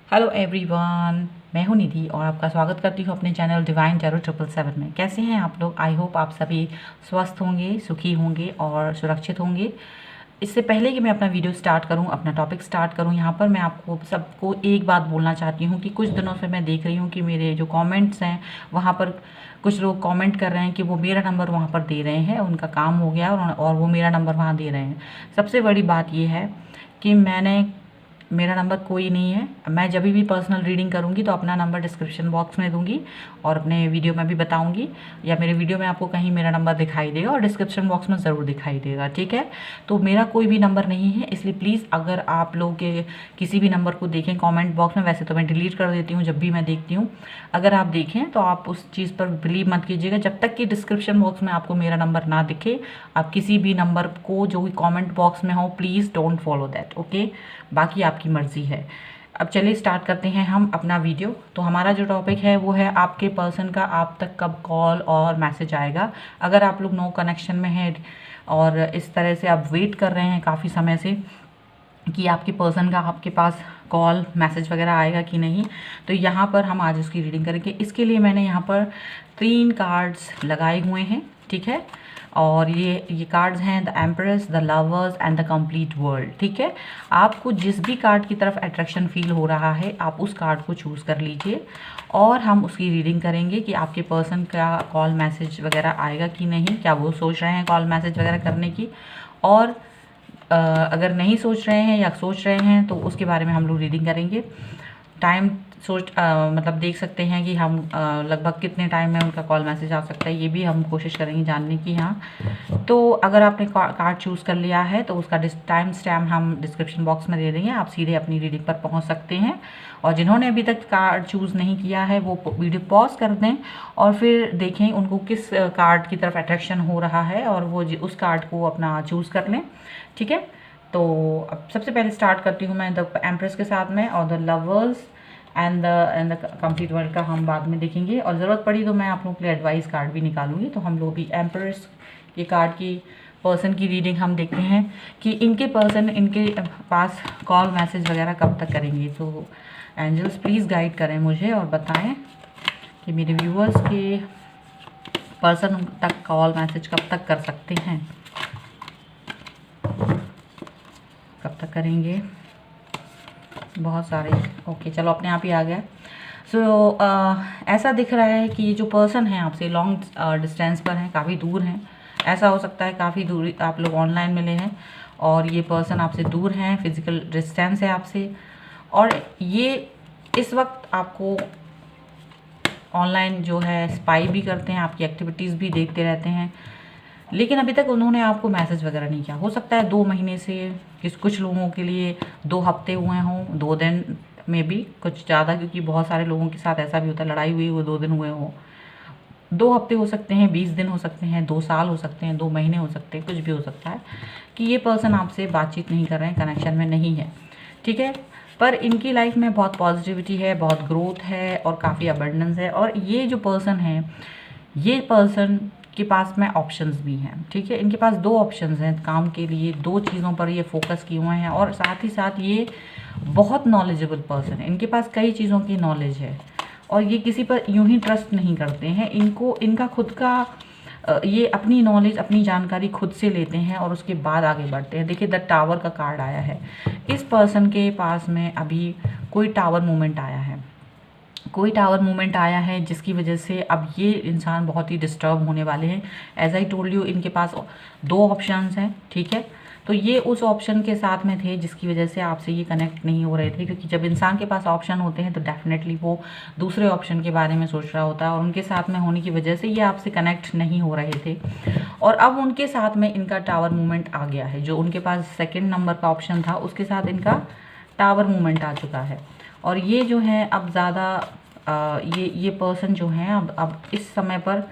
Hello everyone, मैं हूं निधि और आपका स्वागत करती हूं अपने चैनल डिवाइन टैरो 777 में। कैसे हैं आप लोग? आई होप आप सभी स्वस्थ होंगे, सुखी होंगे और सुरक्षित होंगे। इससे पहले कि मैं अपना वीडियो स्टार्ट करूं, अपना टॉपिक स्टार्ट करूं, यहाँ पर मैं आपको सबको एक बात बोलना चाहती हूं कि कुछ दिनों से मैं देख रही हूं कि मेरे जो कमेंट्स हैं वहाँ पर कुछ लोग कमेंट कर रहे हैं कि वो मेरा नंबर वहाँ पर दे रहे हैं, उनका काम हो गया और वो मेरा नंबर वहाँ दे रहे हैं। सबसे बड़ी बात ये है कि मेरा नंबर कोई नहीं है। मैं जब भी पर्सनल रीडिंग करूँगी तो अपना नंबर डिस्क्रिप्शन बॉक्स में दूंगी और अपने वीडियो में भी बताऊंगी, या मेरे वीडियो में आपको कहीं मेरा नंबर दिखाई देगा और डिस्क्रिप्शन बॉक्स में ज़रूर दिखाई देगा, ठीक है। तो मेरा कोई भी नंबर नहीं है, इसलिए प्लीज़ अगर आप लोग के किसी भी नंबर को देखें कमेंट बॉक्स में, वैसे तो मैं डिलीट कर देती हूँ जब भी मैं देखती हूँ, अगर आप देखें तो आप उस चीज़ पर बिलीव मत कीजिएगा जब तक कि डिस्क्रिप्शन बॉक्स में आपको मेरा नंबर ना दिखे। आप किसी भी नंबर को जो भी कॉमेंट बॉक्स में हो, please don't follow that, okay. बाकी आपकी मर्ज़ी है। अब चलिए स्टार्ट करते हैं हम अपना वीडियो। तो हमारा जो टॉपिक है वो है आपके पर्सन का आप तक कब कॉल और मैसेज आएगा। अगर आप लोग नो कनेक्शन में हैं और इस तरह से आप वेट कर रहे हैं काफ़ी समय से कि आपके पर्सन का आपके पास कॉल मैसेज वगैरह आएगा कि नहीं, तो यहाँ पर हम आज उसकी रीडिंग करेंगे। इसके लिए मैंने यहाँ पर 3 कार्ड्स लगाए हुए हैं, ठीक है। और ये कार्ड्स हैं the empress, the lovers and the complete world, ठीक है। आपको जिस भी कार्ड की तरफ अट्रैक्शन फील हो रहा है आप उस कार्ड को चूज़ कर लीजिए और हम उसकी रीडिंग करेंगे कि आपके पर्सन का कॉल मैसेज वगैरह आएगा कि नहीं, क्या वो सोच रहे हैं कॉल मैसेज वगैरह करने की, और अगर नहीं सोच रहे हैं या सोच रहे हैं तो उसके बारे में हम लोग रीडिंग करेंगे। टाइम मतलब देख सकते हैं कि हम लगभग कितने टाइम में उनका कॉल मैसेज आ सकता है, ये भी हम कोशिश करेंगे जानने की। यहाँ तो अगर आपने कार्ड चूज़ कर लिया है तो उसका टाइम स्टैम्प हम डिस्क्रिप्शन बॉक्स में दे देंगे, आप सीधे अपनी रीडिंग पर पहुंच सकते हैं। और जिन्होंने अभी तक कार्ड चूज़ नहीं किया है वो वीडियो पॉज कर दें और फिर देखें उनको किस कार्ड की तरफ अट्रैक्शन हो रहा है और वो उस कार्ड को अपना चूज़ कर लें, ठीक है। तो अब सबसे पहले स्टार्ट करती हूँ मैं द एम्प्रेस के साथ में, और the lovers and the complete world का हम बाद में देखेंगे, और ज़रूरत पड़ी तो मैं आप लोगों के लिए एडवाइस कार्ड भी निकालूंगी। तो हम लोग भी एम्प्रेस के कार्ड की पर्सन की रीडिंग हम देखते हैं कि इनके पर्सन इनके पास कॉल मैसेज वगैरह कब तक करेंगे। तो एंजल्स प्लीज़ गाइड करें मुझे और बताएं कि मेरे व्यूअर्स के पर्सन तक कॉल मैसेज कब तक कर सकते हैं, कब तक करेंगे। बहुत सारे, ओके चलो अपने आप ही आ गया। सो ऐसा दिख रहा है कि ये जो पर्सन है आपसे लॉन्ग डिस्टेंस पर हैं, काफ़ी दूर हैं। ऐसा हो सकता है काफ़ी दूर आप लोग ऑनलाइन मिले हैं और ये पर्सन आपसे दूर हैं, फिजिकल डिस्टेंस है आपसे, और ये इस वक्त आपको ऑनलाइन जो है स्पाई भी करते हैं, आपकी एक्टिविटीज़ भी देखते रहते हैं, लेकिन अभी तक उन्होंने आपको मैसेज वगैरह नहीं किया। हो सकता है 2 महीने से, कुछ लोगों के लिए 2 हफ्ते हुए हों, 2 दिन में भी कुछ ज़्यादा, क्योंकि बहुत सारे लोगों के साथ ऐसा भी होता है लड़ाई हुई वो 2 दिन हुए हों। 2 हफ्ते हो सकते हैं, 20 दिन हो सकते हैं, 2 साल हो सकते हैं, 2 महीने हो सकते हैं, कुछ भी हो सकता है कि ये पर्सन आपसे बातचीत नहीं कर रहे हैं, कनेक्शन में नहीं है, ठीक है। पर इनकी लाइफ में बहुत पॉजिटिविटी है, बहुत ग्रोथ है और काफ़ी अबंडेंस है। और ये जो पर्सन है, ये पर्सन के पास में ऑप्शंस भी हैं, ठीक है। इनके पास 2 ऑप्शंस हैं काम के लिए, 2 चीज़ों पर ये फोकस किए हुए हैं, और साथ ही साथ ये बहुत नॉलेजेबल पर्सन है। इनके पास कई चीज़ों की नॉलेज है और ये किसी पर यूं ही ट्रस्ट नहीं करते हैं। इनका खुद का ये अपनी नॉलेज, अपनी जानकारी खुद से लेते हैं और उसके बाद आगे बढ़ते हैं। देखिए द टावर का कार्ड आया है। इस पर्सन के पास में अभी कोई टावर मूवमेंट आया है, कोई टावर मूवमेंट आया है जिसकी वजह से अब ये इंसान बहुत ही डिस्टर्ब होने वाले हैं। एज आई टोल्ड यू, इनके पास 2 ऑप्शंस हैं, ठीक है। तो ये उस ऑप्शन के साथ में थे जिसकी वजह से आपसे ये कनेक्ट नहीं हो रहे थे, क्योंकि जब इंसान के पास ऑप्शन होते हैं तो डेफिनेटली वो दूसरे ऑप्शन के बारे में सोच रहा होता है, और उनके साथ में होने की वजह से ये आपसे कनेक्ट नहीं हो रहे थे। और अब उनके साथ में इनका टावर मूवमेंट आ गया है। जो उनके पास सेकेंड नंबर का ऑप्शन था उसके साथ इनका टावर मूवमेंट आ चुका है। और ये जो है अब ज़्यादा ये पर्सन जो है अब इस समय पर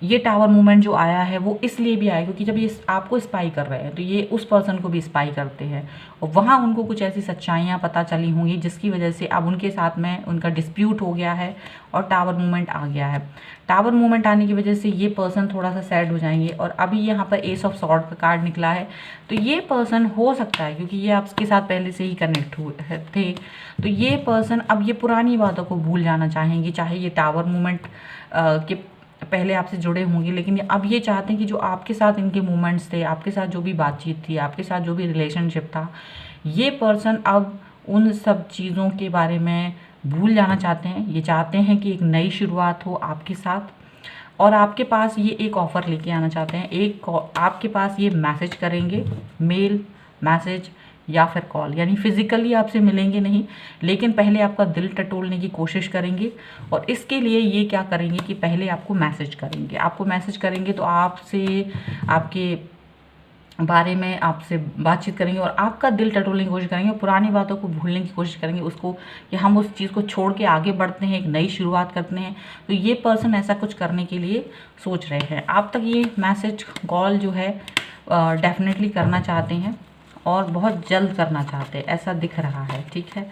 ये टावर मूवमेंट जो आया है वो इसलिए भी आया क्योंकि जब ये आपको स्पाई कर रहे हैं तो ये उस पर्सन को भी स्पाई करते हैं, और वहाँ उनको कुछ ऐसी सच्चाइयाँ पता चली होंगी जिसकी वजह से अब उनके साथ में उनका डिस्प्यूट हो गया है और टावर मूवमेंट आ गया है। टावर मूवमेंट आने की वजह से ये पर्सन थोड़ा सा सैड हो जाएंगे। और अभी यहाँ पर एस ऑफ सॉर्ड का कार्ड निकला है, तो ये पर्सन हो सकता है क्योंकि ये आपके साथ पहले से ही कनेक्ट हुए थे, तो ये पर्सन अब ये पुरानी बातों को भूल जाना चाहेंगे। चाहे ये टावर मूवमेंट के पहले आपसे जुड़े होंगे, लेकिन अब ये चाहते हैं कि जो आपके साथ इनके मूवमेंट्स थे, आपके साथ जो भी बातचीत थी, आपके साथ जो भी रिलेशनशिप था, ये पर्सन अब उन सब चीज़ों के बारे में भूल जाना चाहते हैं। ये चाहते हैं कि एक नई शुरुआत हो आपके साथ, और आपके पास ये एक ऑफ़र लेके आना चाहते हैं। आपके पास ये मैसेज करेंगे, मेल मैसेज या फिर कॉल, यानी फिज़िकली आपसे मिलेंगे नहीं, लेकिन पहले आपका दिल टटोलने की कोशिश करेंगे। और इसके लिए ये क्या करेंगे कि पहले आपको मैसेज करेंगे। आपको मैसेज करेंगे तो आपसे, आपके बारे में आपसे बातचीत करेंगे और आपका दिल टटोलने की कोशिश करेंगे, पुरानी बातों को भूलने की कोशिश करेंगे, उसको कि हम उस चीज़ को छोड़ के आगे बढ़ते हैं, एक नई शुरुआत करते हैं। तो ये पर्सन ऐसा कुछ करने के लिए सोच रहे हैं। आप तक ये मैसेज कॉल जो है डेफिनेटली करना चाहते हैं और बहुत जल्द करना चाहते हैं, ऐसा दिख रहा है। ठीक है,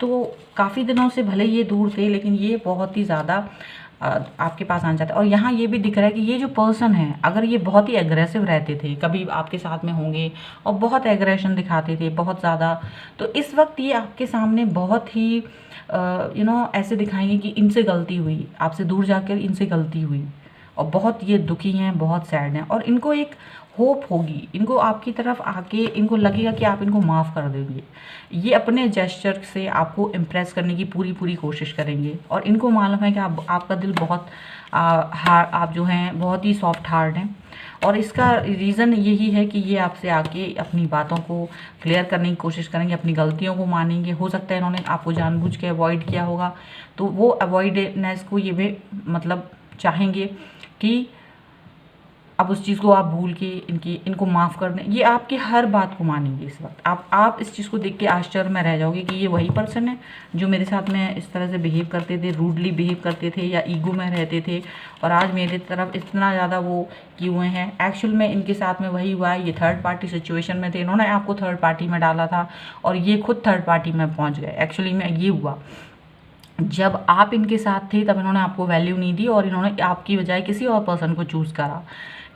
तो काफ़ी दिनों से भले ये दूर थे, लेकिन ये बहुत ही ज़्यादा आपके पास आना चाहते हैं। और यहाँ ये भी दिख रहा है कि ये जो पर्सन है, अगर ये बहुत ही एग्रेसिव रहते थे, कभी आपके साथ में होंगे और बहुत एग्रेशन दिखाते थे बहुत ज़्यादा, तो इस वक्त ये आपके सामने बहुत ही ऐसे दिखाएंगे कि इनसे गलती हुई, आपसे दूर जाकर इनसे गलती हुई, और बहुत ये दुखी हैं, बहुत सैड हैं, और इनको एक होप होगी, इनको आपकी तरफ आके इनको लगेगा कि आप इनको माफ़ कर देंगे। ये अपने जेस्चर से आपको इम्प्रेस करने की पूरी कोशिश करेंगे, और इनको मालूम है कि आपका दिल बहुत आप जो हैं बहुत ही सॉफ्ट हार्ट हैं। और इसका रीज़न यही है कि ये आपसे आके अपनी बातों को क्लियर करने की कोशिश करेंगे, अपनी गलतियों को मानेंगे। हो सकता है इन्होंने आपको जानबूझ के अवॉइड किया होगा, तो वो अवॉइडनेस को ये भी मतलब चाहेंगे कि अब उस चीज़ को आप भूल के इनको माफ़ कर दें। ये आपकी हर बात को मानेंगे इस वक्त। आप इस चीज़ को देख के आश्चर्य में रह जाओगे कि ये वही पर्सन है जो मेरे साथ में इस तरह से बिहेव करते थे, रूडली बिहेव करते थे या ईगो में रहते थे, और आज मेरे तरफ इतना ज़्यादा वो किए हुए हैं। एक्चुअल में इनके साथ में वही हुआ है, ये थर्ड पार्टी सिचुएशन में थे, इन्होंने आपको थर्ड पार्टी में डाला था और ये खुद थर्ड पार्टी में पहुँच गए। एक्चुअली में ये हुआ, जब आप इनके साथ थे तब इन्होंने आपको वैल्यू नहीं दी और इन्होंने आपकी बजाय किसी और पर्सन को चूज़ करा।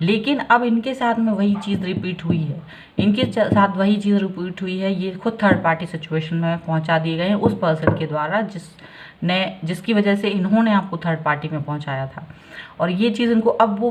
लेकिन अब इनके साथ में वही चीज़ रिपीट हुई है, इनके साथ वही चीज़ रिपीट हुई है। ये खुद थर्ड पार्टी सिचुएशन में पहुंचा दिए गए हैं उस पर्सन के द्वारा जिसकी वजह से इन्होंने आपको थर्ड पार्टी में पहुंचाया था। और ये चीज़ इनको अब वो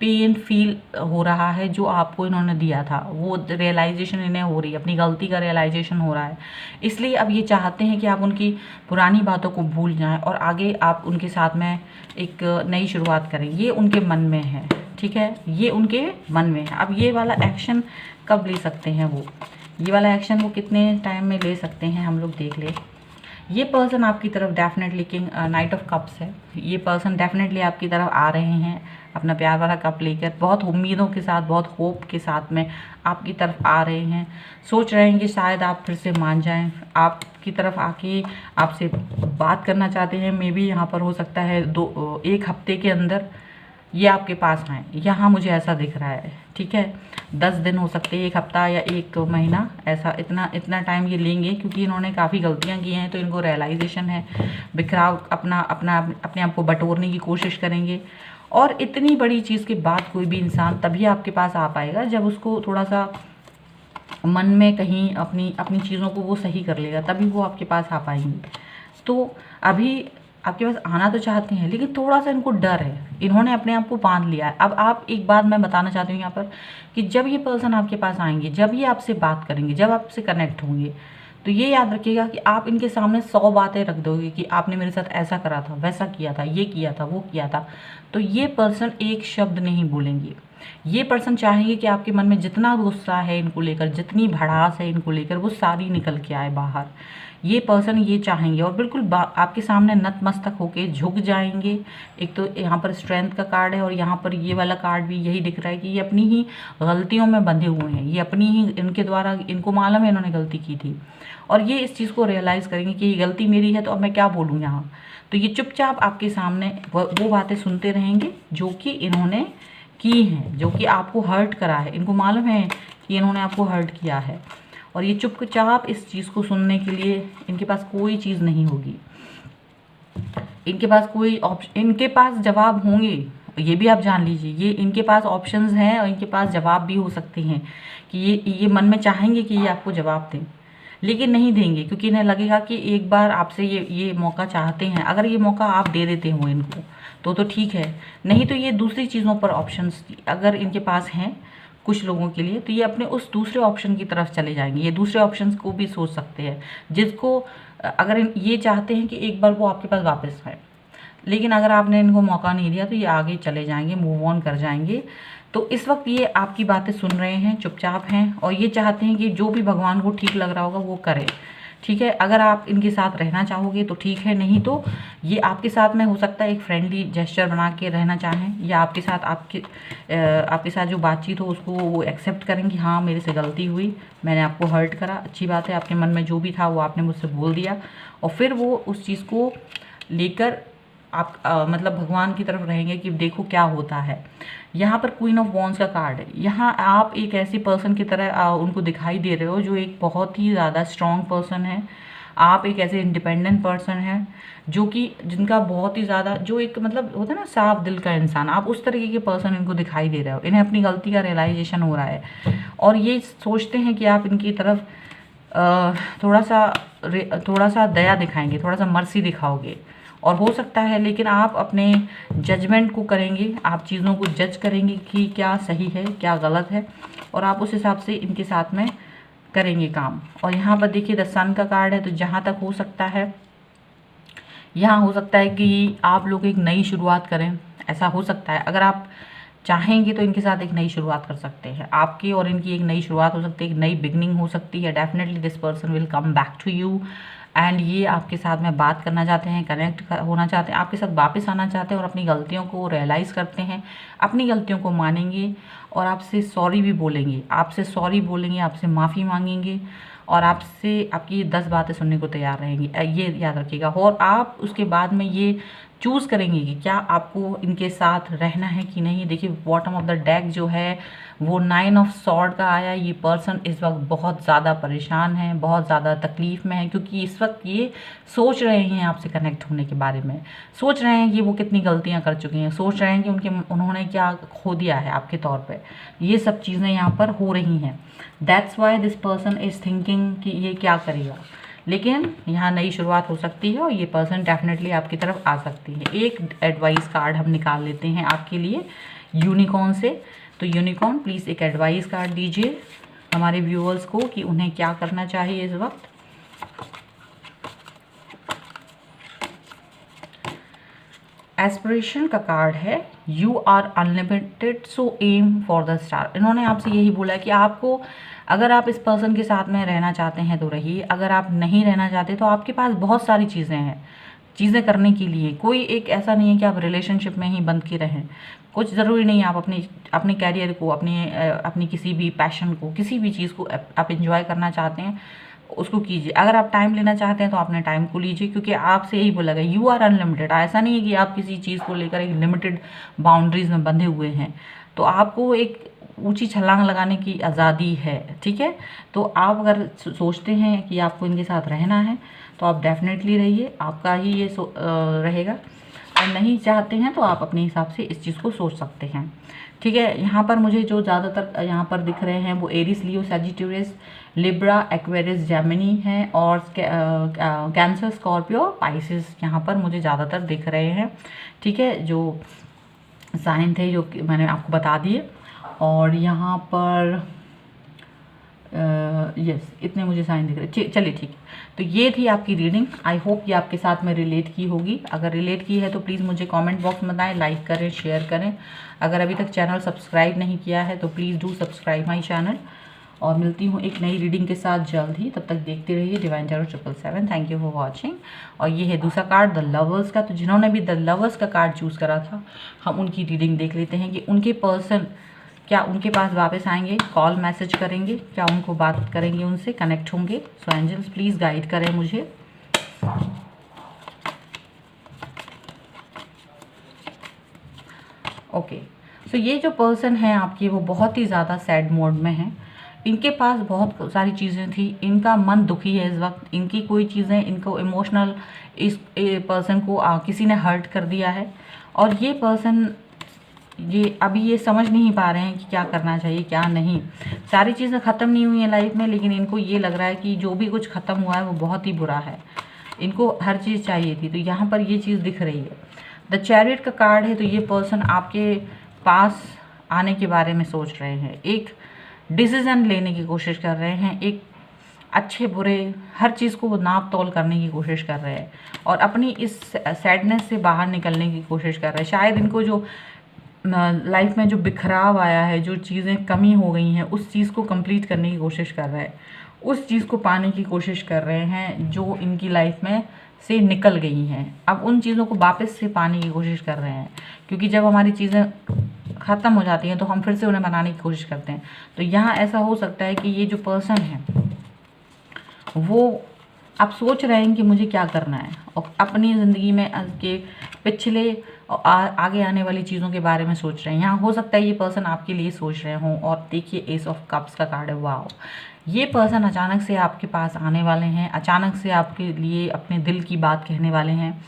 पेन फील हो रहा है जो आपको इन्होंने दिया था, वो रियलाइजेशन इन्हें हो रही है, अपनी गलती का रियलाइजेशन हो रहा है। इसलिए अब ये चाहते हैं कि आप उनकी पुरानी बातों को भूल जाएं और आगे आप उनके साथ में एक नई शुरुआत करें। ये उनके मन में है, ठीक है, ये उनके मन में है। अब ये वाला एक्शन कब ले सकते हैं वो, ये वाला एक्शन वो कितने टाइम में ले सकते हैं हम लोग देख ले। ये पर्सन आपकी तरफ definitely king night of cups है, ये पर्सन डेफिनेटली आपकी तरफ आ रहे हैं अपना प्यार वाला कप लेकर, बहुत उम्मीदों के साथ, बहुत होप के साथ में आपकी तरफ आ रहे हैं। सोच रहे हैं कि शायद आप फिर से मान जाएं, आपकी तरफ आके आपसे बात करना चाहते हैं। मे बी यहाँ पर हो सकता है एक हफ्ते के अंदर ये आपके पास आएँ, यहाँ मुझे ऐसा दिख रहा है। ठीक है, 10 दिन हो सकते हैं, एक हफ्ता या एक महीना, ऐसा इतना टाइम ये लेंगे क्योंकि इन्होंने काफ़ी गलतियाँ की हैं, तो इनको रियलाइजेशन है। बिखराव अपने आप को बटोरने की कोशिश करेंगे। और इतनी बड़ी चीज़ के बाद कोई भी इंसान तभी आपके पास आ पाएगा जब उसको थोड़ा सा मन में कहीं अपनी चीज़ों को वो सही कर लेगा, तभी वो आपके पास आ पाएंगे। तो अभी आपके पास आना तो चाहते हैं, लेकिन थोड़ा सा इनको डर है, इन्होंने अपने आप को बांध लिया है। अब आप एक बात मैं बताना चाहती हूँ यहाँ पर कि जब ये पर्सन आपके पास आएंगे, जब ये आपसे बात करेंगे, जब आपसे कनेक्ट होंगे, तो ये याद रखिएगा कि आप इनके सामने 100 बातें रख दोगे कि आपने मेरे साथ ऐसा करा था, वैसा किया था, ये किया था, वो किया था, तो ये पर्सन एक शब्द नहीं बोलेंगे। ये पर्सन चाहेंगे कि आपके मन में जितना गुस्सा है इनको लेकर, जितनी भड़ास है इनको लेकर, वो सारी निकल के आए बाहर। ये पर्सन ये चाहेंगे और बिल्कुल आपके सामने नतमस्तक होके झुक जाएंगे। एक तो यहाँ पर स्ट्रेंथ का कार्ड है और यहाँ पर ये वाला कार्ड भी यही दिख रहा है कि ये अपनी ही गलतियों में बंधे हुए हैं। ये अपनी ही, इनके द्वारा इनको मालूम है इन्होंने गलती की थी और ये इस चीज़ को रियलाइज़ करेंगे कि ये गलती मेरी है, तो अब मैं क्या बोलूँ यहाँ। तो ये चुपचाप आपके सामने वो बातें सुनते रहेंगे जो कि इन्होंने की हैं, जो कि आपको हर्ट करा है। इनको मालूम है कि इन्होंने आपको हर्ट किया है और ये चुपचाप इस चीज़ को सुनने के लिए इनके पास कोई चीज़ नहीं होगी, इनके पास कोई ऑप्शन, इनके पास जवाब होंगे, ये भी आप जान लीजिए। ये इनके पास ऑप्शंस हैं और इनके पास जवाब भी हो सकते हैं कि ये मन में चाहेंगे कि ये आपको जवाब दें, लेकिन नहीं देंगे क्योंकि इन्हें लगेगा कि एक बार आपसे ये मौका चाहते हैं। अगर ये मौका आप दे देते हो इनको तो ठीक है, नहीं तो ये दूसरी चीज़ों पर ऑप्शंस अगर इनके पास हैं कुछ लोगों के लिए, तो ये अपने उस दूसरे ऑप्शन की तरफ चले जाएंगे। ये दूसरे ऑप्शंस को भी सोच सकते हैं, जिसको अगर ये चाहते हैं कि एक बार वो आपके पास वापस आए, लेकिन अगर आपने इनको मौका नहीं दिया तो ये आगे चले जाएंगे, मूव ऑन कर जाएंगे। तो इस वक्त ये आपकी बातें सुन रहे हैं, चुपचाप हैं और ये चाहते हैं कि जो भी भगवान को ठीक लग रहा होगा वो करें। ठीक है, अगर आप इनके साथ रहना चाहोगे तो ठीक है, नहीं तो ये आपके साथ में हो सकता है एक फ्रेंडली जेस्चर बना के रहना चाहें, या आपके साथ जो बातचीत हो उसको वो एक्सेप्ट करें कि हाँ मेरे से गलती हुई, मैंने आपको हर्ट करा, अच्छी बात है, आपके मन में जो भी था वो आपने मुझसे बोल दिया, और फिर वो उस चीज़ को लेकर आप मतलब भगवान की तरफ रहेंगे कि देखो क्या होता है। यहाँ पर क्वीन ऑफ वॉन्ड्स का कार्ड है। यहाँ आप एक ऐसी पर्सन की तरह उनको दिखाई दे रहे हो जो एक बहुत ही ज़्यादा स्ट्रॉन्ग पर्सन है। आप एक ऐसे इंडिपेंडेंट पर्सन हैं जो कि जिनका बहुत ही ज़्यादा जो एक मतलब होता है ना साफ दिल का इंसान, आप उस तरीके के पर्सन इनको दिखाई दे रहे हो। इन्हें अपनी गलती का रियलाइजेशन हो रहा है और ये सोचते हैं कि आप इनकी तरफ थोड़ा सा दया दिखाएंगे, थोड़ा सा मर्सी दिखाओगे, और हो सकता है लेकिन आप अपने जजमेंट को करेंगे, आप चीज़ों को जज करेंगे कि क्या सही है क्या गलत है, और आप उस हिसाब से इनके साथ में करेंगे काम। और यहाँ पर देखिए द सन का कार्ड है, तो जहाँ तक हो सकता है यहाँ हो सकता है कि आप लोग एक नई शुरुआत करें, ऐसा हो सकता है। अगर आप चाहेंगे तो इनके साथ एक नई शुरुआत कर सकते हैं, आपकी और इनकी एक नई शुरुआत हो सकती है, एक नई बिगनिंग हो सकती है। Definitely this person will come back to you and ये आपके साथ में बात करना चाहते हैं, कनेक्ट होना चाहते हैं, आपके साथ वापस आना चाहते हैं और अपनी गलतियों को रियलाइज़ करते हैं, अपनी गलतियों को मानेंगे और आपसे सॉरी भी बोलेंगे, आपसे माफ़ी मांगेंगे और आपसे आपकी 10 बातें सुनने को तैयार रहेंगी, ये याद रखिएगा। और आप उसके बाद में ये चूज़ करेंगे कि क्या आपको इनके साथ रहना है कि नहीं। देखिए बॉटम ऑफ द डेक जो है वो 9 ऑफ सॉर्ड का आया। ये पर्सन इस वक्त बहुत ज़्यादा परेशान है, बहुत ज़्यादा तकलीफ़ में है, क्योंकि इस वक्त ये सोच रहे हैं आपसे कनेक्ट होने के बारे में, सोच रहे हैं कि वो कितनी गलतियां कर चुके हैं, सोच रहे हैं कि उन्होंने क्या खो दिया है आपके तौर पे। ये सब चीज़ें यहाँ पर हो रही हैं। That's why this person is thinking कि ये क्या करेगा, लेकिन यहाँ नई शुरुआत हो सकती है और ये पर्सन डेफिनेटली आपकी तरफ आ सकती है। एक एडवाइस कार्ड हम निकाल लेते हैं आपके लिए यूनिकॉर्न से। तो यूनिकॉर्न प्लीज़ एक एडवाइस कार्ड दीजिए हमारे व्यूअर्स को कि उन्हें क्या करना चाहिए इस वक्त। एस्पिरेशन का कार्ड है, you are unlimited so aim for the star. इन्होंने आपसे यही बोला कि आपको अगर आप इस पर्सन के साथ में रहना चाहते हैं तो रहिए, अगर आप नहीं रहना चाहते तो आपके पास बहुत सारी चीज़ें करने के लिए। कोई एक ऐसा नहीं है कि आप रिलेशनशिप में ही बंद के रहें, कुछ ज़रूरी नहीं है। आप अपने कैरियर को, अपनी किसी भी पैशन को, किसी भी चीज़ को आप इंजॉय करना चाहते हैं उसको कीजिए। अगर आप टाइम लेना चाहते हैं तो अपने टाइम को लीजिए, क्योंकि आपसे यही बोला गया यू आर अनलिमिटेड। ऐसा नहीं है कि आप किसी चीज़ को लेकर एक लिमिटेड बाउंड्रीज में बंधे हुए हैं, तो आपको एक ऊंची छलांग लगाने की आज़ादी है। ठीक है, तो आप अगर सोचते हैं कि आपको इनके साथ रहना है तो आप डेफिनेटली रहिए, आपका ही ये रहेगा। और नहीं चाहते हैं तो आप अपने हिसाब से इस चीज़ को सोच सकते हैं। ठीक है, यहाँ पर मुझे जो ज़्यादातर यहाँ पर दिख रहे हैं वो एरिस, लियो, सैजिटेरियस, लिब्रा, एक्वेरियस, जेमिनी हैं और कैंसर, स्कॉर्पियो, पाइसेस यहाँ पर मुझे ज़्यादातर दिख रहे हैं। ठीक है, जो साइन थे जो मैंने आपको बता दिए। और यहाँ पर यस इतने मुझे साइन दिख रहे। चलिए ठीक है, तो ये थी आपकी रीडिंग। आई होप ये आपके साथ में रिलेट की होगी। अगर रिलेट की है तो प्लीज़ मुझे कमेंट बॉक्स में बताएं, लाइक करें, शेयर करें। अगर अभी तक चैनल सब्सक्राइब नहीं किया है तो please do subscribe my channel. और मिलती हूँ एक नई रीडिंग के साथ जल्द ही। तब तक देखते रहिए divine tarot 777। Thank you for watching. और ये है दूसरा कार्ड द लवर्स का। तो जिन्होंने भी द लवर्स का कार्ड चूज़ करा था, हम उनकी रीडिंग देख लेते हैं कि उनके पर्सन क्या उनके पास वापस आएंगे, कॉल मैसेज करेंगे, क्या उनको बात करेंगे, उनसे कनेक्ट होंगे। सो एंजल्स प्लीज़ गाइड करें मुझे। ओके, सो ये जो पर्सन है आपकी वो बहुत ही ज़्यादा सैड मोड में है। इनके पास बहुत सारी चीज़ें थी, इनका मन दुखी है इस वक्त। इनकी कोई चीज़ें इनको इमोशनल, इस पर्सन को किसी ने हर्ट कर दिया है। और ये पर्सन ये अभी ये समझ नहीं पा रहे हैं कि क्या करना चाहिए क्या नहीं। सारी चीज़ें ख़त्म नहीं हुई हैं लाइफ में, लेकिन इनको ये लग रहा है कि जो भी कुछ ख़त्म हुआ है वो बहुत ही बुरा है। इनको हर चीज़ चाहिए थी, तो यहाँ पर ये चीज़ दिख रही है। द चैरियट का कार्ड है, तो ये पर्सन आपके पास आने के बारे में सोच रहे हैं, एक डिसीज़न लेने की कोशिश कर रहे हैं, एक अच्छे बुरे हर चीज़ को वो नाप तोल करने की कोशिश कर रहे हैं और अपनी इस सैडनेस से बाहर निकलने की कोशिश कर रहे हैं। शायद इनको जो लाइफ में जो बिखराव आया है, जो चीज़ें कमी हो गई हैं, उस चीज़ को कंप्लीट करने की कोशिश कर रहे हैं, उस चीज़ को पाने की कोशिश कर रहे हैं जो इनकी लाइफ में से निकल गई हैं। अब उन चीज़ों को वापस से पाने की कोशिश कर रहे हैं, क्योंकि जब हमारी चीज़ें ख़त्म हो जाती हैं तो हम फिर से उन्हें बनाने की कोशिश करते हैं। तो यहाँ ऐसा हो सकता है कि ये जो पर्सन है वो आप सोच रहे हैं कि मुझे क्या करना है, और अपनी ज़िंदगी में के पिछले और आगे आने वाली चीज़ों के बारे में सोच रहे हैं। यहाँ हो सकता है ये पर्सन आपके लिए सोच रहे हों। और देखिए एस ऑफ कप्स का कार्ड है। वाओ, ये पर्सन अचानक से आपके पास आने वाले हैं, अचानक से आपके लिए अपने दिल की बात कहने वाले हैं।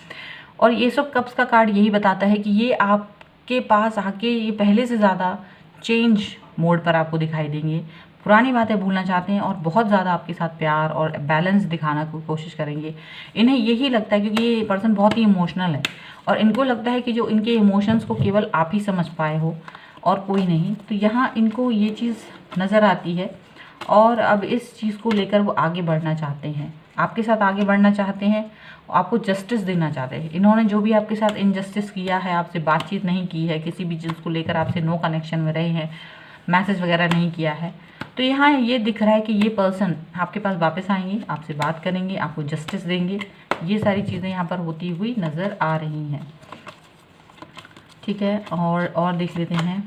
और एस ऑफ कप्स का कार्ड यही बताता है कि ये आपके पास आके ये पहले से ज़्यादा चेंज मोड पर आपको दिखाई देंगे, पुरानी बातें भूलना चाहते हैं और बहुत ज़्यादा आपके साथ प्यार और बैलेंस दिखाना की कोशिश करेंगे। इन्हें यही लगता है, क्योंकि ये पर्सन बहुत ही इमोशनल है और इनको लगता है कि जो इनके इमोशंस को केवल आप ही समझ पाए हो और कोई नहीं। तो यहाँ इनको ये चीज़ नज़र आती है और अब इस चीज़ को लेकर वो आगे बढ़ना चाहते हैं, आपके साथ आगे बढ़ना चाहते हैं, आपको जस्टिस देना चाहते हैं। इन्होंने जो भी आपके साथ इनजस्टिस किया है, आपसे बातचीत नहीं की है, किसी भी चीज़ को लेकर आपसे नो कनेक्शन में रहे हैं, मैसेज वगैरह नहीं किया है, तो यहाँ ये दिख रहा है कि ये पर्सन आपके पास वापस आएंगे, आपसे बात करेंगे, आपको जस्टिस देंगे। ये सारी चीज़ें यहाँ पर होती हुई नज़र आ रही हैं। ठीक है, और देख लेते हैं।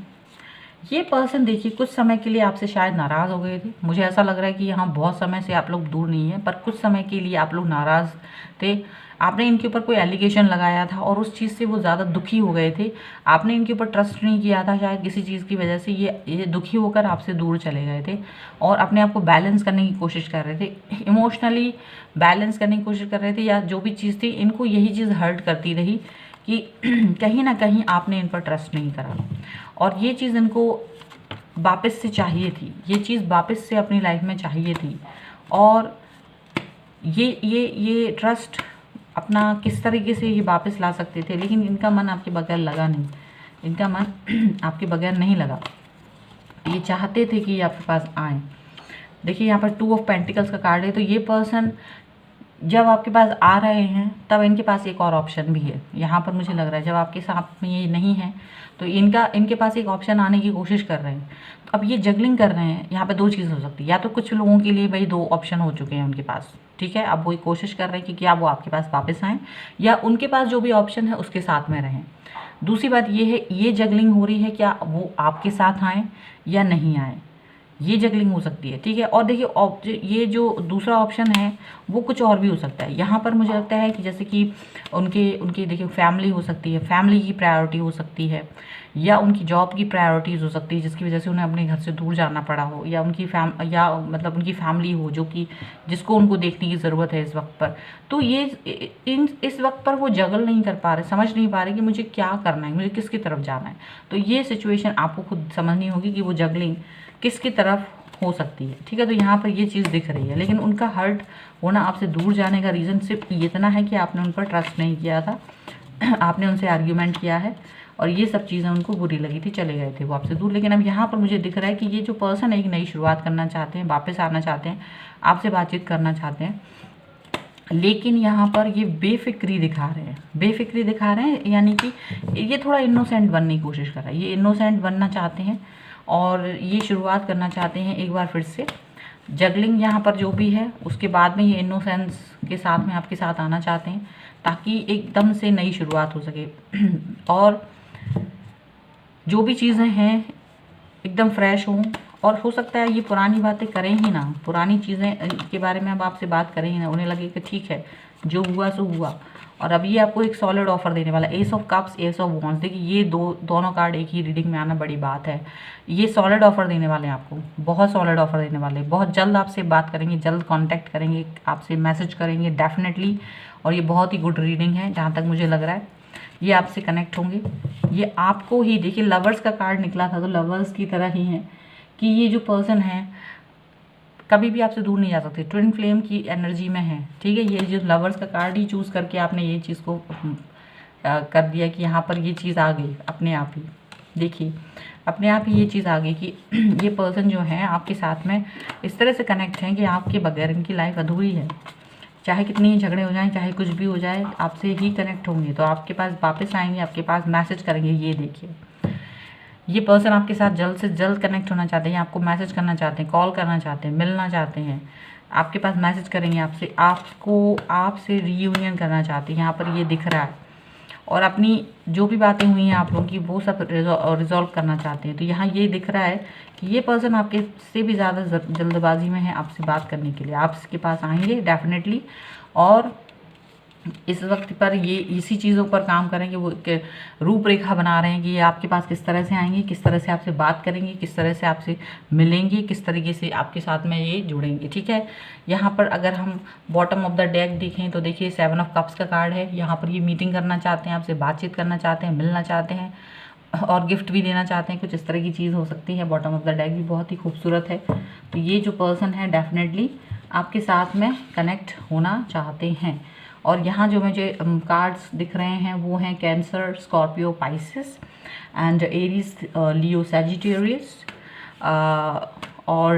ये पर्सन देखिए कुछ समय के लिए आपसे शायद नाराज़ हो गए थे। मुझे ऐसा लग रहा है कि यहाँ बहुत समय से आप लोग दूर नहीं हैं, पर कुछ समय के लिए आप लोग नाराज़ थे। आपने इनके ऊपर कोई एलिगेशन लगाया था और उस चीज़ से वो ज़्यादा दुखी हो गए थे। आपने इनके ऊपर ट्रस्ट नहीं किया था शायद किसी चीज़ की वजह से, ये दुखी होकर आपसे दूर चले गए थे और अपने आप को बैलेंस करने की कोशिश कर रहे थे, इमोशनली बैलेंस करने की कोशिश कर रहे थे, या जो भी चीज़ थी इनको यही चीज़ हर्ट करती रही कि कहीं ना कहीं आपने इन पर ट्रस्ट नहीं करा। और ये चीज़ इनको वापस से चाहिए थी, ये चीज़ वापस से अपनी लाइफ में चाहिए थी। और ये ट्रस्ट अपना किस तरीके से ये वापस ला सकते थे, लेकिन इनका मन आपके बगैर लगा नहीं, इनका मन आपके बगैर नहीं लगा। ये चाहते थे कि ये आपके पास आए। देखिए यहाँ पर 2 ऑफ पेंटिकल्स का कार्ड है, तो ये पर्सन जब आपके पास आ रहे हैं तब इनके पास एक और ऑप्शन भी है। यहाँ पर मुझे लग रहा है जब आपके साथ में ये नहीं है तो इनके पास एक ऑप्शन आने की कोशिश कर रहे हैं। तो अब ये जगलिंग कर रहे हैं। यहाँ पे 2 चीज़ हो सकती है, या तो कुछ लोगों के लिए भाई 2 ऑप्शन हो चुके हैं उनके पास, ठीक है, अब वो कोशिश कर रहे हैं कि क्या वो आपके पास वापस आएँ या उनके पास जो भी ऑप्शन है उसके साथ में रहें। दूसरी बात ये है, ये जगलिंग हो रही है, क्या वो आपके साथ आएँ या नहीं आएँ, ये जगलिंग हो सकती है। ठीक है, और देखिए ये जो दूसरा ऑप्शन है वो कुछ और भी हो सकता है। यहाँ पर मुझे लगता है कि जैसे कि उनके देखिए फैमिली हो सकती है, फैमिली की प्रायोरिटी हो सकती है, या उनकी जॉब की प्रायोरिटीज़ हो सकती है जिसकी वजह से उन्हें अपने घर से दूर जाना पड़ा हो, या उनकी उनकी फैमिली हो जो कि जिसको उनको देखने की ज़रूरत है इस वक्त पर। तो ये इस वक्त पर वो जगल नहीं कर पा रहे, समझ नहीं पा रहे कि मुझे क्या करना है, मुझे किसकी तरफ जाना है। तो ये सिचुएशन आपको खुद समझनी होगी कि वो जगलिंग किसकी तरफ हो सकती है। ठीक है, तो यहाँ पर ये चीज़ दिख रही है, लेकिन उनका हर्ट होना, आपसे दूर जाने का रीज़न सिर्फ इतना है कि आपने उन पर ट्रस्ट नहीं किया था, आपने उनसे आर्ग्यूमेंट किया है और ये सब चीज़ें उनको बुरी लगी थी, चले गए थे वो आपसे दूर। लेकिन अब यहाँ पर मुझे दिख रहा है कि ये जो पर्सन है एक नई शुरुआत करना चाहते हैं, वापस आना चाहते हैं, आपसे बातचीत करना चाहते हैं, लेकिन यहाँ पर ये बेफिक्री दिखा रहे हैं, बेफिक्री दिखा रहे हैं, यानी कि ये थोड़ा इनोसेंट बनने की कोशिश कर रहा है, ये इनोसेंट बनना चाहते हैं और ये शुरुआत करना चाहते हैं एक बार फिर से जगलिंग यहाँ पर जो भी है, उसके बाद में ये इनोसेंस के साथ में आपके साथ आना चाहते हैं ताकि एकदम से नई शुरुआत हो सके और जो भी चीज़ें हैं एकदम फ्रेश हों। और हो सकता है ये पुरानी बातें करें ही ना, पुरानी चीज़ें के बारे में अब आपसे बात करें ही ना, उन्हें लगे कि ठीक है जो हुआ सो हुआ। और अब ये आपको एक सॉलिड ऑफर देने वाला, S of cups, S of wands. देखिए ये दोनों कार्ड एक ही रीडिंग में आना बड़ी बात है। ये सॉलिड ऑफर देने वाले हैं आपको, बहुत सॉलिड ऑफर देने वाले, बहुत जल्द आपसे बात करेंगे, जल्द कॉन्टैक्ट करेंगे, आपसे मैसेज करेंगे डेफिनेटली। और ये बहुत ही गुड रीडिंग है जहाँ तक मुझे लग रहा है, ये आपसे कनेक्ट होंगे, ये आपको ही। देखिए लवर्स का कार्ड निकला था तो लवर्स की तरह ही है कि ये जो पर्सन है कभी भी आपसे दूर नहीं जा सकते, ट्विन फ्लेम की एनर्जी में है, ठीक है। ये जो लवर्स का कार्ड ही चूज़ करके आपने ये चीज़ को कर दिया कि यहाँ पर ये चीज़ आ गई अपने आप ही। देखिए अपने आप ही ये चीज़ आ गई कि ये पर्सन जो है आपके साथ में इस तरह से कनेक्ट हैं कि आपके बगैर इनकी लाइफ अधूरी है। चाहे कितनी झगड़े हो जाएं, चाहे कुछ भी हो जाए, आपसे ही कनेक्ट होंगे, तो आपके पास वापस आएंगे, आपके पास मैसेज करेंगे। ये देखिए ये पर्सन आपके साथ जल्द से जल्द कनेक्ट होना चाहते हैं, आपको मैसेज करना चाहते हैं, कॉल करना चाहते हैं, मिलना चाहते हैं, आपके पास मैसेज करेंगे, आपसे रीयूनियन करना चाहते हैं, यहाँ पर ये दिख रहा है। और अपनी जो भी बातें हुई हैं आप लोगों की वो सब रिजॉल्व करना चाहते हैं। तो यहाँ ये दिख रहा है कि ये पर्सन आपके से भी ज़्यादा जल्दबाजी में है आपसे बात करने के लिए, आपके पास आएंगे डेफिनेटली। और इस वक्त पर ये इसी चीज़ों पर काम करेंगे, वो एक रूपरेखा बना रहे हैं कि ये आपके पास किस तरह से आएंगे, किस तरह से आपसे बात करेंगे, किस तरह से आपसे मिलेंगे, किस तरीके से आपके साथ में ये जुड़ेंगे, ठीक है। यहाँ पर अगर हम बॉटम ऑफ द डेक देखें तो देखिए 7 ऑफ कप्स का कार्ड है। यहाँ पर ये मीटिंग करना चाहते हैं, आपसे बातचीत करना चाहते हैं, मिलना चाहते हैं और गिफ्ट भी देना चाहते हैं, कुछ इस तरह की चीज़ हो सकती है। बॉटम ऑफ द डेक भी बहुत ही खूबसूरत है। तो ये जो पर्सन है डेफिनेटली आपके साथ में कनेक्ट होना चाहते हैं। और यहाँ जो मुझे कार्ड्स दिख रहे हैं वो हैं cancer, Scorpio, Pisces and Aries, Leo, Sagittarius और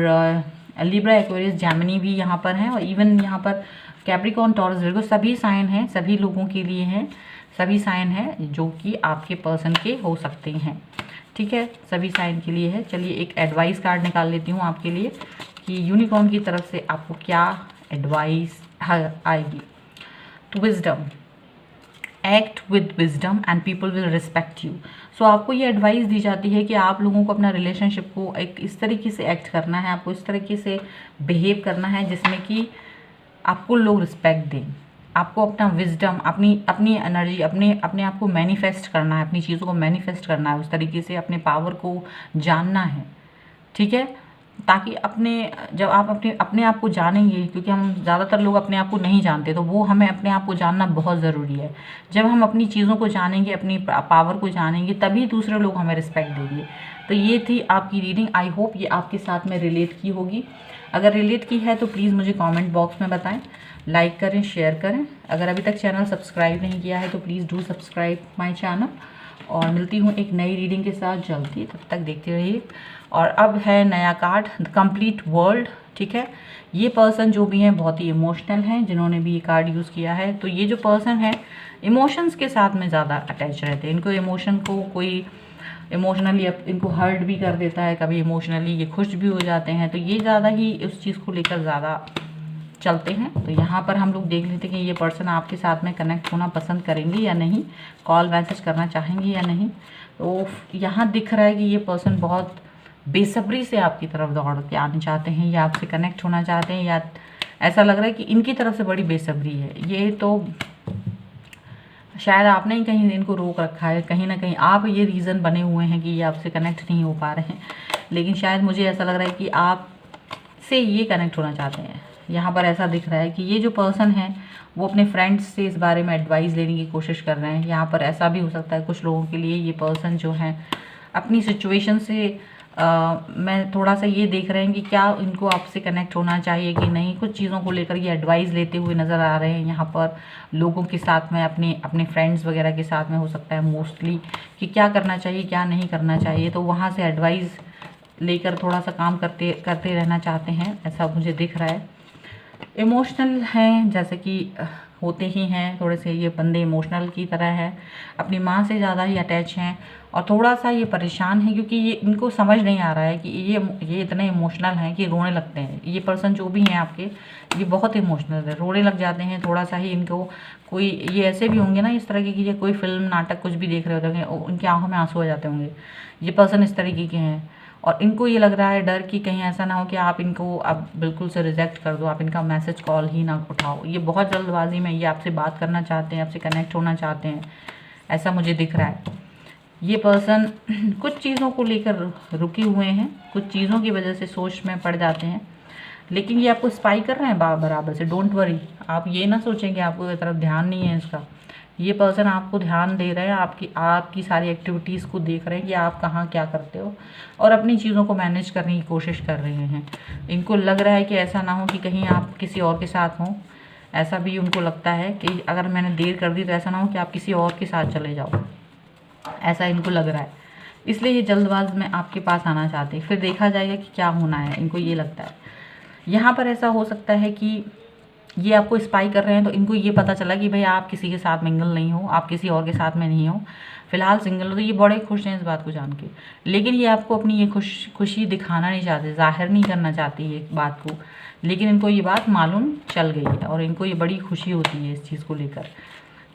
लिब्रा, एक्वेरियस, जेमिनी भी यहाँ पर हैं। और इवन यहाँ पर कैप्रिकॉर्न, टॉरस, विर्गो सभी साइन हैं, सभी लोगों के लिए हैं, सभी साइन हैं जो कि आपके पर्सन के हो सकते हैं, ठीक है, सभी साइन के लिए है। चलिए एक एडवाइस कार्ड निकाल लेती हूँ आपके लिए कि यूनिकॉर्न की तरफ से आपको क्या एडवाइस आएगी। तो wisdom, act with wisdom and people will respect you. So आपको ये एडवाइस दी जाती है कि आप लोगों को अपना रिलेशनशिप को एक इस तरीके से एक्ट करना है, आपको इस तरीके से बिहेव करना है जिसमें कि आपको लोग रिस्पेक्ट दें। आपको अपना विजडम, अपनी एनर्जी, अपने आप को मैनिफेस्ट करना है, अपनी चीज़ों को मैनिफेस्ट करना है, उस तरीके से अपने पावर को जानना है, ठीक है। ताकि जब आप अपने आप को जानेंगे, क्योंकि हम ज़्यादातर लोग अपने आप को नहीं जानते, तो वो हमें अपने आप को जानना बहुत ज़रूरी है। जब हम अपनी चीज़ों को जानेंगे, अपनी पावर को जानेंगे, तभी दूसरे लोग हमें रिस्पेक्ट देंगे। तो ये थी आपकी रीडिंग। आई होप ये आपके साथ में रिलेट की होगी। अगर रिलेट की है तो प्लीज़ मुझे कमेंट बॉक्स में बताएं, लाइक करें, शेयर करें। अगर अभी तक चैनल सब्सक्राइब नहीं किया है तो please do subscribe my channel. और मिलती हूँ एक नई रीडिंग के साथ जल्दी, तब तक देखते रहिए। और अब है नया कार्ड, द कंप्लीट वर्ल्ड, ठीक है। ये पर्सन जो भी हैं बहुत ही इमोशनल हैं, जिन्होंने भी ये कार्ड यूज़ किया है। तो ये जो पर्सन है इमोशंस के साथ में ज़्यादा अटैच रहते हैं। इनको इमोशन को कोई इमोशनली इनको हर्ट भी कर देता है, कभी इमोशनली ये खुश भी हो जाते हैं। तो ये ज़्यादा ही उस चीज़ को लेकर ज़्यादा चलते हैं। तो यहाँ पर हम लोग देख लेते हैं कि ये पर्सन आपके साथ में कनेक्ट होना पसंद करेंगे या नहीं, कॉल मैसेज करना चाहेंगे या नहीं। तो यहाँ दिख रहा है कि ये पर्सन बहुत बेसब्री से आपकी तरफ दौड़ के आने चाहते हैं, या आपसे कनेक्ट होना चाहते हैं, या ऐसा लग रहा है कि इनकी तरफ से बड़ी बेसब्री है। ये तो शायद आपने ही कहीं इनको रोक रखा है, कहीं ना कहीं आप ये रीज़न बने हुए हैं कि ये आपसे कनेक्ट नहीं हो पा रहे हैं। लेकिन शायद मुझे ऐसा लग रहा है कि आपसे ये कनेक्ट होना चाहते हैं। यहाँ पर ऐसा दिख रहा है कि ये जो पर्सन है वो अपने फ्रेंड्स से इस बारे में एडवाइस लेने की कोशिश कर रहे हैं। यहाँ पर ऐसा भी हो सकता है कुछ लोगों के लिए ये पर्सन जो है अपनी सिचुएशन से मैं थोड़ा सा ये देख रहे हैं कि क्या इनको आपसे कनेक्ट होना चाहिए कि नहीं। कुछ चीज़ों को लेकर ये एडवाइस लेते हुए नज़र आ रहे हैं यहाँ पर लोगों के साथ में, अपने अपने फ्रेंड्स वगैरह के साथ में हो सकता है मोस्टली, कि क्या करना चाहिए क्या नहीं करना चाहिए। तो वहाँ से एडवाइस लेकर थोड़ा सा काम करते करते रहना चाहते हैं, ऐसा मुझे दिख रहा है। इमोशनल हैं, जैसे कि होते ही हैं थोड़े से ये बंदे इमोशनल की तरह है, अपनी माँ से ज़्यादा ही अटैच हैं और थोड़ा सा ये परेशान है क्योंकि ये इनको समझ नहीं आ रहा है कि ये इतने इमोशनल हैं कि रोने लगते हैं। ये पर्सन जो भी हैं आपके, ये बहुत इमोशनल है, रोने लग जाते हैं थोड़ा सा ही इनको। कोई ये ऐसे भी होंगे ना इस तरह के कि ये कोई फिल्म नाटक कुछ भी देख रहे होते होंगे, उनकी आंखों में आंसू आ जाते होंगे। ये पर्सन इस तरीके के हैं और इनको ये लग रहा है डर कि कहीं ऐसा ना हो कि आप इनको अब बिल्कुल से रिजेक्ट कर दो, आप इनका मैसेज कॉल ही ना उठाओ। ये बहुत जल्दबाजी में ये आपसे बात करना चाहते हैं, आपसे कनेक्ट होना चाहते हैं, ऐसा मुझे दिख रहा है। ये पर्सन कुछ चीज़ों को लेकर रुके हुए हैं, कुछ चीज़ों की वजह से सोच में पड़ जाते हैं, लेकिन ये आपको स्पाई कर रहे हैं बराबर से। डोंट वरी, आप ये ना सोचें कि आपको तरफ ध्यान नहीं है इसका। ये पर्सन आपको ध्यान दे रहे हैं, आपकी सारी एक्टिविटीज़ को देख रहे हैं कि आप कहाँ क्या करते हो और अपनी चीज़ों को मैनेज करने की कोशिश कर रहे हैं। इनको लग रहा है कि ऐसा ना हो कि कहीं आप किसी और के साथ हों। ऐसा भी उनको लगता है कि अगर मैंने देर कर दी तो ऐसा ना हो कि आप किसी और के साथ चले जाओ, ऐसा इनको लग रहा है। इसलिए ये जल्दबाज में आपके पास आना चाहते हैं, फिर देखा जाएगा कि क्या होना है, इनको ये लगता है। यहाँ पर ऐसा हो सकता है कि ये आपको स्पाई कर रहे हैं तो इनको ये पता चला कि भाई आप किसी के साथ मिंगल नहीं हो, आप किसी और के साथ में नहीं हो, फिलहाल सिंगल हो। तो ये बड़े खुश हैं इस बात को जान के, लेकिन ये आपको अपनी ये खुशी दिखाना नहीं चाहते, जाहिर नहीं करना चाहती ये बात को। लेकिन इनको ये बात मालूम चल गई है और इनको ये बड़ी खुशी होती है इस चीज़ को लेकर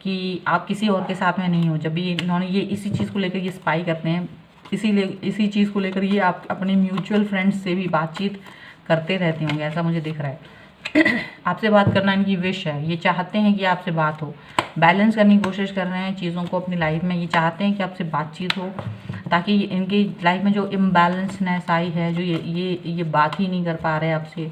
कि आप किसी और के साथ में नहीं हो। जब भी इन्होंने ये इसी चीज़ को लेकर ये स्पाई करते हैं, इसीलिए इसी चीज़ को लेकर ये आप अपने म्यूचुअल फ्रेंड्स से भी बातचीत करते रहते होंगे, ऐसा मुझे दिख रहा है। आपसे बात करना इनकी विश है, ये चाहते हैं कि आपसे बात हो, बैलेंस करने की कोशिश कर रहे हैं चीज़ों को अपनी लाइफ में। ये चाहते हैं कि आपसे बातचीत हो ताकि इनकी लाइफ में जो इम्बैलेंसनेस आई है, जो ये बात ही नहीं कर पा रहे आपसे,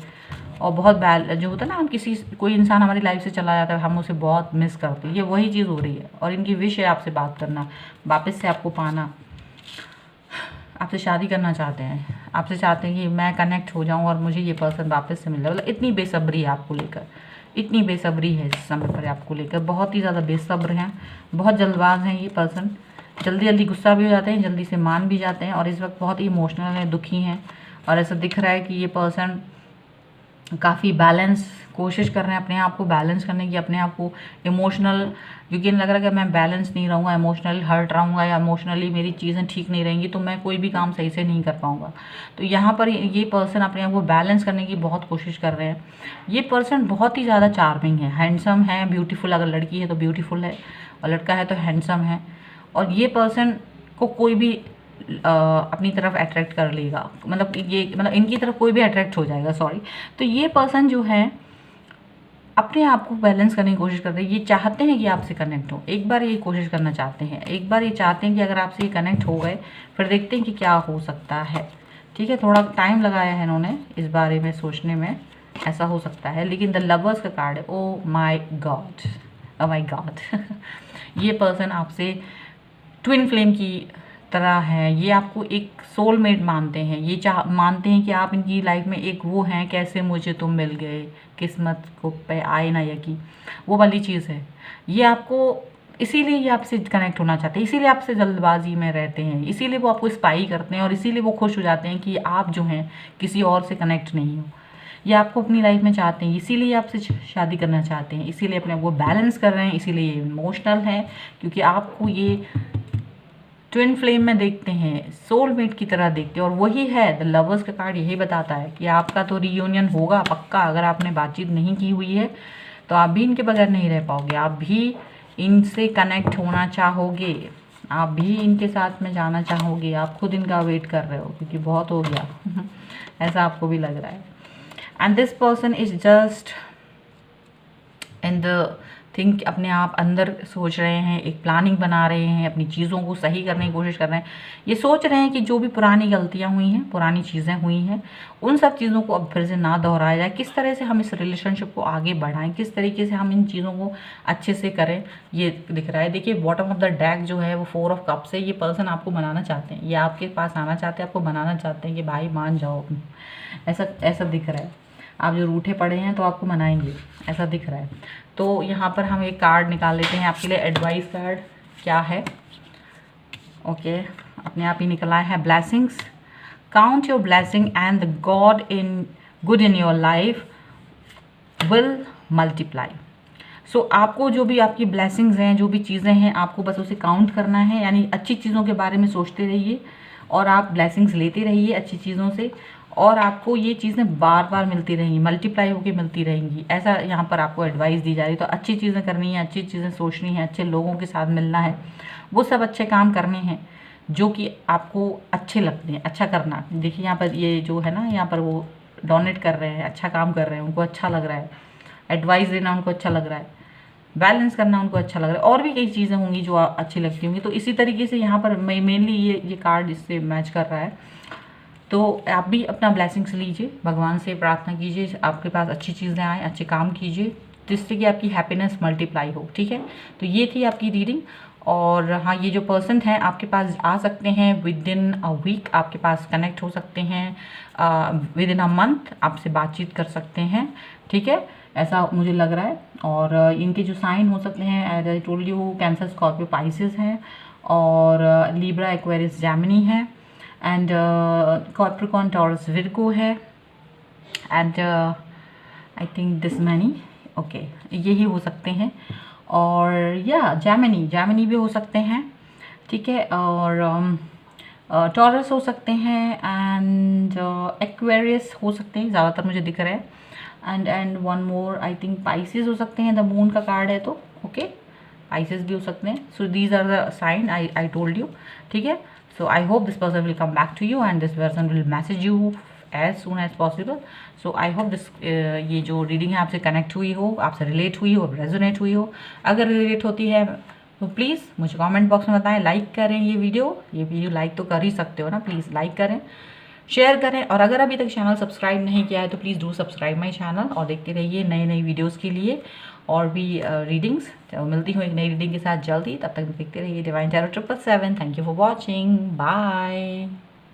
और बहुत जो होता है ना, हम कोई इंसान हमारी लाइफ से चला जाता है, हम उसे बहुत मिस करते हैं, ये वही चीज़ हो रही है। और इनकी विश है आपसे बात करना, वापस से आपको पाना, आपसे शादी करना चाहते हैं, आपसे चाहते हैं कि मैं कनेक्ट हो जाऊं और मुझे ये पर्सन वापस से मिल जाए। मतलब इतनी बेसब्री है आपको लेकर, इतनी बेसब्री है इस समय पर आपको लेकर, बहुत ही ज़्यादा बेसब्र हैं, बहुत जल्दबाज हैं ये पर्सन। जल्दी जल्दी गुस्सा भी हो जाते हैं, जल्दी से मान भी जाते हैं और इस वक्त बहुत ही इमोशनल हैं, दुखी हैं। और ऐसा दिख रहा है कि ये पर्सन काफ़ी बैलेंस कोशिश कर रहे हैं अपने आप को बैलेंस करने की, अपने आप को इमोशनल, क्योंकि लग रहा है कि मैं बैलेंस नहीं रहूँगा, इमोशनली हर्ट रहूँगा या इमोशनली मेरी चीज़ें ठीक नहीं रहेंगी तो मैं कोई भी काम सही से नहीं कर पाऊँगा। तो यहाँ पर ये पर्सन अपने आप को बैलेंस करने की बहुत कोशिश कर रहे हैं। ये पर्सन बहुत ही ज़्यादा चार्मिंग है, हैंडसम है, ब्यूटीफुल, अगर लड़की है तो ब्यूटीफुल है और लड़का है तो हैंडसम है। और ये पर्सन को कोई भी अपनी तरफ अट्रैक्ट कर लेगा, मतलब इनकी तरफ कोई भी अट्रैक्ट हो जाएगा, सॉरी। तो ये पर्सन जो है अपने आप को बैलेंस करने की कोशिश करते हैं, ये चाहते हैं कि आपसे कनेक्ट हो, एक बार ये कोशिश करना चाहते हैं, एक बार ये चाहते हैं कि अगर आपसे ये कनेक्ट हो गए फिर देखते हैं कि क्या हो सकता है। ठीक है, थोड़ा टाइम लगाया है इन्होंने इस बारे में सोचने में, ऐसा हो सकता है। लेकिन द लवर्स का कार्ड है, ओ माई गॉड, ओ माई गॉड। ये पर्सन आपसे ट्विन फ्लेम की तरह है, ये आपको एक सोलमेट मानते हैं, ये मानते हैं कि आप इनकी लाइफ में एक वो हैं, कैसे मुझे तुम मिल गए, किस्मत को पे आए ना यकी, वो वाली चीज़ है। ये आपको इसीलिए ये आपसे कनेक्ट होना चाहते हैं, इसीलिए आपसे जल्दबाजी में रहते हैं, इसीलिए वो आपको स्पाई करते हैं और इसीलिए वो खुश हो जाते हैं कि आप जो हैं किसी और से कनेक्ट नहीं हो। ये आपको अपनी लाइफ में चाहते हैं, इसीलिए आपसे शादी करना चाहते हैं, इसीलिए अपने आप को बैलेंस कर रहे हैं, इसीलिए ये इमोशनल है, क्योंकि आपको ये ट्विन फ्लेम में देखते हैं, सोलमेट की तरह देखते हैं। और वही है, द लवर्स का कार्ड यही बताता है कि आपका तो रियूनियन होगा पक्का। अगर आपने बातचीत नहीं की हुई है तो आप भी इनके बगैर नहीं रह पाओगे, आप भी इनसे कनेक्ट होना चाहोगे, आप भी इनके साथ में जाना चाहोगे, आप खुद इनका वेट कर रहे हो क्योंकि बहुत हो गया ऐसा आपको भी लग रहा है। And this person is just in the think, अपने आप अंदर सोच रहे हैं, एक प्लानिंग बना रहे हैं, अपनी चीज़ों को सही करने की कोशिश कर रहे हैं। ये सोच रहे हैं कि जो भी पुरानी गलतियां हुई हैं, पुरानी चीज़ें हुई हैं, उन सब चीज़ों को अब फिर से ना दोहराया जाए। किस तरह से हम इस रिलेशनशिप को आगे बढ़ाएं, किस तरीके से हम इन चीज़ों को अच्छे से करें, ये दिख रहा है। देखिए बॉटम ऑफ द डेक जो है वो 4 ऑफ कप्स है। ये पर्सन आपको बनाना चाहते हैं, ये आपके पास आना चाहते हैं, आपको बनाना चाहते हैं कि भाई मान जाओ, ऐसा ऐसा दिख रहा है। आप जो रूठे पड़े हैं तो आपको मनाएंगे, ऐसा दिख रहा है। तो यहाँ पर हम एक कार्ड निकाल लेते हैं आपके लिए। एडवाइस कार्ड क्या है? ओके, अपने आप ही निकला है। Blessings, count your blessing and the God in good in your life will multiply. So आपको जो भी आपकी ब्लेसिंग्स हैं, जो भी चीज़ें हैं, आपको बस उसे काउंट करना है, यानी अच्छी चीज़ों के बारे में सोचते रहिए और आप ब्लेसिंग्स लेते रहिए अच्छी चीज़ों से, और आपको ये चीज़ें बार बार मिलती रहेंगी, मल्टीप्लाई होकर मिलती रहेंगी। ऐसा यहाँ पर आपको एडवाइस दी जा रही है। तो अच्छी चीज़ें करनी है, अच्छी चीज़ें सोचनी है, अच्छे लोगों के साथ मिलना है, वो सब अच्छे काम करने हैं जो कि आपको अच्छे लगते हैं, अच्छा करना। देखिए यहाँ पर ये जो है ना, यहाँ पर वो डोनेट कर रहे हैं, अच्छा काम कर रहे हैं, उनको अच्छा लग रहा है, एडवाइस देना उनको अच्छा लग रहा है, बैलेंस करना उनको अच्छा लग रहा है, और भी कई चीज़ें होंगी जो अच्छी लगती होंगी। तो इसी तरीके से यहाँ पर मेनली ये कार्ड इससे मैच कर रहा है। तो आप भी अपना ब्लेसिंग्स लीजिए, भगवान से प्रार्थना कीजिए आपके पास अच्छी चीज़ें आएँ, अच्छे काम कीजिए जिससे कि आपकी हैप्पीनेस मल्टीप्लाई हो। ठीक है, तो ये थी आपकी रीडिंग। और हाँ, ये जो पर्सन है आपके पास आ सकते हैं विद इन अ वीक, आपके पास कनेक्ट हो सकते हैं विद इन अ मंथ, आपसे बातचीत कर सकते हैं। ठीक है, ऐसा मुझे लग रहा है। और इनके जो साइन हो सकते हैं, as I told you, Cancer, Scorpio, Pisces हैं, और लिब्रा, एक्वेरियस, जेमिनी है, एंड कैप्रिकॉर्न, टॉरस, विर्गो है, and I think this many. Okay, यही हो सकते हैं। और या जेमिनी भी हो सकते हैं। ठीक है, और टॉरस हो सकते हैं, एंड एक्वेरियस हो सकते हैं, ज़्यादातर मुझे दिख रहा है। And one more, I think Pisces हो सकते हैं, द मून का कार्ड है तो ओके, पाइसेस भी हो सकते हैं। So these are the sign I told you. ठीक है, so I hope this person will come back to you and this person will message you as soon as possible. So I hope this ये जो reading है आपसे connect हुई हो, आपसे relate हुई हो, रेजोनेट हुई हो। अगर रिलेट होती है तो प्लीज़ मुझे कमेंट बॉक्स में बताएं, लाइक करें ये वीडियो लाइक तो कर ही सकते हो ना, प्लीज़ लाइक करें, शेयर करें, और अगर अभी तक चैनल सब्सक्राइब नहीं किया है तो please do subscribe my channel और देखते रहिए नई नई वीडियोज़ के लिए और भी रीडिंग्स। मिलती हूँ एक नई रीडिंग के साथ जल्दी, तब तक देखते रहिए divine tarot 777। Thank you for watching, bye.